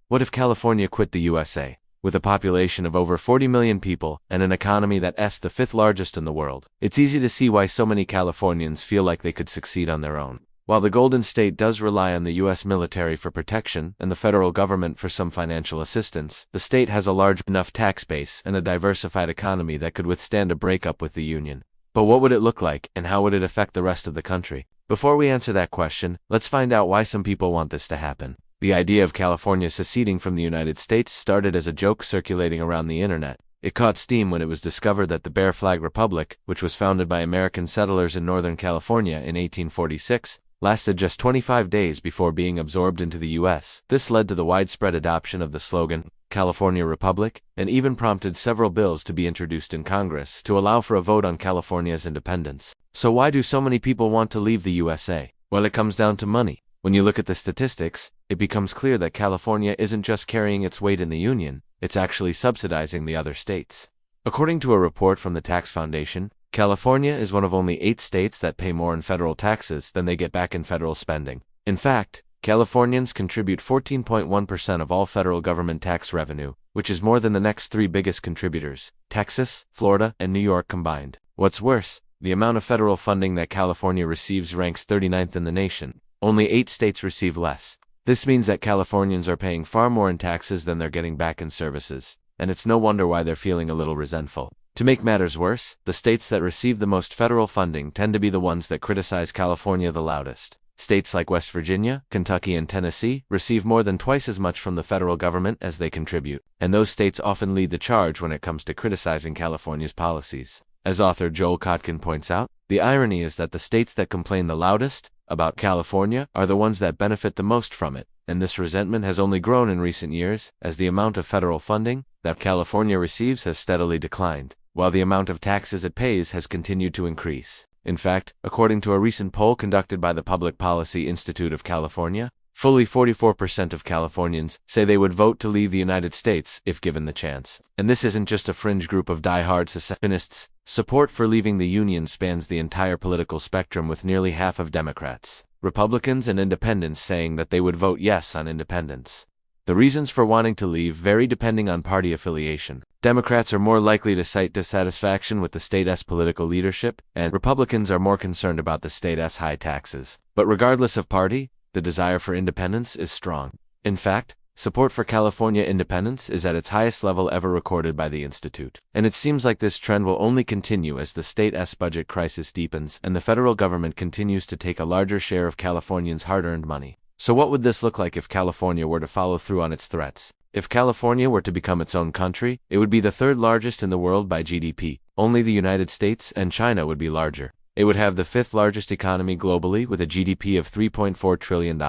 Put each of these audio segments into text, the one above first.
What if California quit the USA? With a population of over 40 million people and an economy that's the fifth largest in the world, it's easy to see why so many Californians feel like they could succeed on their own. While the Golden State does rely on the U.S. military for protection and the federal government for some financial assistance, the state has a large enough tax base and a diversified economy that could withstand a breakup with the Union. But what would it look like, and how would it affect the rest of the country? Before we answer that question, let's find out why some people want this to happen. The idea of California seceding from the United States started as a joke circulating around the internet. It caught steam when it was discovered that the Bear Flag Republic, which was founded by American settlers in Northern California in 1846, lasted just 25 days before being absorbed into the U.S. This led to the widespread adoption of the slogan, California Republic, and even prompted several bills to be introduced in Congress to allow for a vote on California's independence. So why do so many people want to leave the USA? Well, it comes down to money. When you look at the statistics, it becomes clear that California isn't just carrying its weight in the Union, it's actually subsidizing the other states. According to a report from the Tax Foundation, California is one of only 8 states that pay more in federal taxes than they get back in federal spending. In fact, Californians contribute 14.1% of all federal government tax revenue, which is more than the next 3 biggest contributors, Texas, Florida, and New York combined. What's worse, the amount of federal funding that California receives ranks 39th in the nation. Only 8 states receive less. This means that Californians are paying far more in taxes than they're getting back in services, and it's no wonder why they're feeling a little resentful. To make matters worse, the states that receive the most federal funding tend to be the ones that criticize California the loudest. States like West Virginia, Kentucky, and Tennessee receive more than twice as much from the federal government as they contribute, and those states often lead the charge when it comes to criticizing California's policies. As author Joel Kotkin points out, the irony is that the states that complain the loudest about California are the ones that benefit the most from it, and this resentment has only grown in recent years as the amount of federal funding that California receives has steadily declined, while the amount of taxes it pays has continued to increase. In fact, according to a recent poll conducted by the Public Policy Institute of California, fully 44% of Californians say they would vote to leave the United States if given the chance. And this isn't just a fringe group of die-hard secessionists. Support for leaving the Union spans the entire political spectrum, with nearly half of Democrats, Republicans, and Independents saying that they would vote yes on independence. The reasons for wanting to leave vary depending on party affiliation. Democrats are more likely to cite dissatisfaction with the state's political leadership, and Republicans are more concerned about the state's high taxes. But regardless of party, the desire for independence is strong. In fact, support for California independence is at its highest level ever recorded by the Institute. And it seems like this trend will only continue as the state's budget crisis deepens and the federal government continues to take a larger share of Californians' hard-earned money. So what would this look like if California were to follow through on its threats? If California were to become its own country, it would be the 3rd largest in the world by GDP. Only the United States and China would be larger. It would have the 5th largest economy globally with a GDP of $3.4 trillion.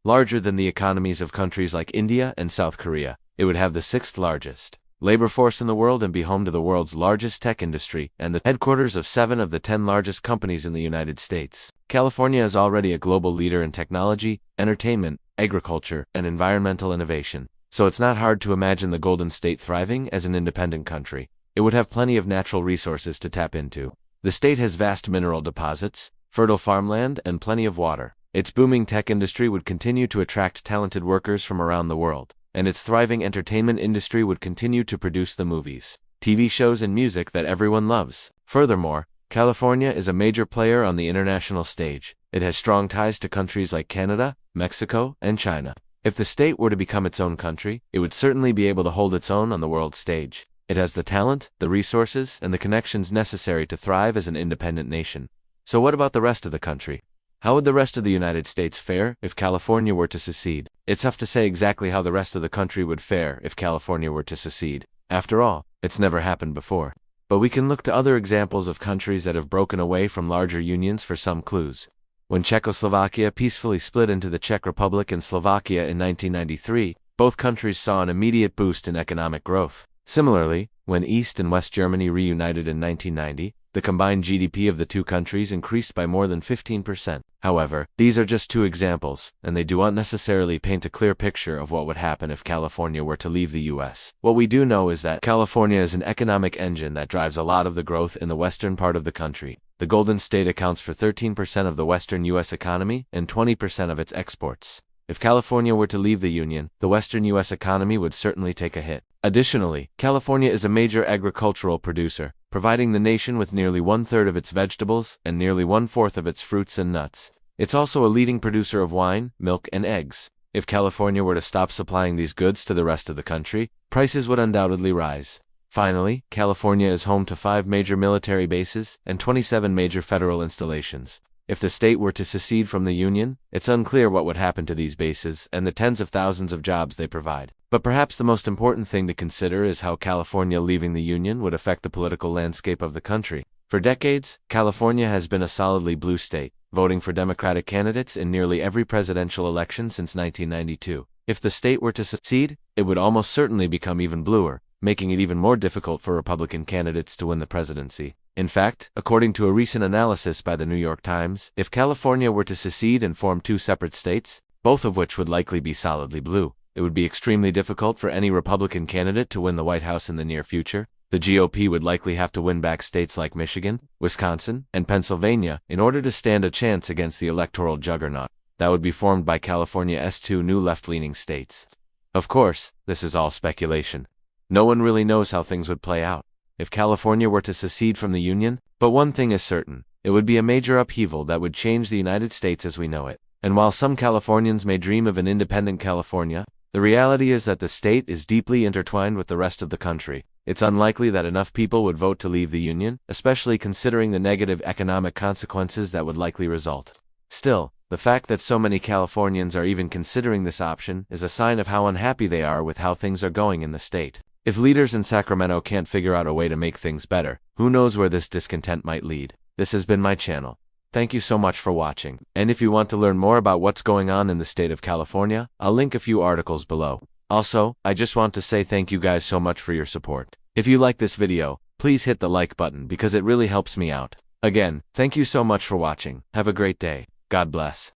Larger than the economies of countries like India and South Korea. It would have the 6th largest labor force in the world and be home to the world's largest tech industry and the headquarters of 7 of the 10 largest companies in the United States. California is already a global leader in technology, entertainment, agriculture, and environmental innovation. So it's not hard to imagine the Golden State thriving as an independent country. It would have plenty of natural resources to tap into. The state has vast mineral deposits, fertile farmland, and plenty of water. Its booming tech industry would continue to attract talented workers from around the world, and its thriving entertainment industry would continue to produce the movies, TV shows, and music that everyone loves. Furthermore, California is a major player on the international stage. It has strong ties to countries like Canada, Mexico, and China. If the state were to become its own country, it would certainly be able to hold its own on the world stage. It has the talent, the resources, and the connections necessary to thrive as an independent nation. So what about the rest of the country? How would the rest of the United States fare if California were to secede? It's tough to say exactly how the rest of the country would fare if California were to secede. After all, it's never happened before. But we can look to other examples of countries that have broken away from larger unions for some clues. When Czechoslovakia peacefully split into the Czech Republic and Slovakia in 1993, both countries saw an immediate boost in economic growth. Similarly, when East and West Germany reunited in 1990, the combined GDP of the two countries increased by more than 15%. However, these are just 2 examples, and they do not necessarily paint a clear picture of what would happen if California were to leave the U.S. What we do know is that California is an economic engine that drives a lot of the growth in the western part of the country. The Golden State accounts for 13% of the western U.S. economy and 20% of its exports. If California were to leave the Union, the western U.S. economy would certainly take a hit. Additionally, California is a major agricultural producer, providing the nation with nearly 1/3 of its vegetables and nearly 1/4 of its fruits and nuts. It's also a leading producer of wine, milk, and eggs. If California were to stop supplying these goods to the rest of the country, prices would undoubtedly rise. Finally, California is home to 5 major military bases and 27 major federal installations. If the state were to secede from the Union, it's unclear what would happen to these bases and the tens of thousands of jobs they provide. But perhaps the most important thing to consider is how California leaving the Union would affect the political landscape of the country. For decades, California has been a solidly blue state, voting for Democratic candidates in nearly every presidential election since 1992. If the state were to secede, it would almost certainly become even bluer, making it even more difficult for Republican candidates to win the presidency. In fact, according to a recent analysis by the New York Times, if California were to secede and form 2 separate states, both of which would likely be solidly blue, it would be extremely difficult for any Republican candidate to win the White House in the near future. The GOP would likely have to win back states like Michigan, Wisconsin, and Pennsylvania in order to stand a chance against the electoral juggernaut that would be formed by California's 2 new left-leaning states. Of course, this is all speculation. No one really knows how things would play out if California were to secede from the Union, but one thing is certain: it would be a major upheaval that would change the United States as we know it. And while some Californians may dream of an independent California, the reality is that the state is deeply intertwined with the rest of the country. It's unlikely that enough people would vote to leave the Union, especially considering the negative economic consequences that would likely result. Still, the fact that so many Californians are even considering this option is a sign of how unhappy they are with how things are going in the state. If leaders in Sacramento can't figure out a way to make things better, who knows where this discontent might lead. This has been my channel. Thank you so much for watching. And if you want to learn more about what's going on in the state of California, I'll link a few articles below. Also, I just want to say thank you guys so much for your support. If you like this video, please hit the like button because it really helps me out. Again, thank you so much for watching. Have a great day. God bless.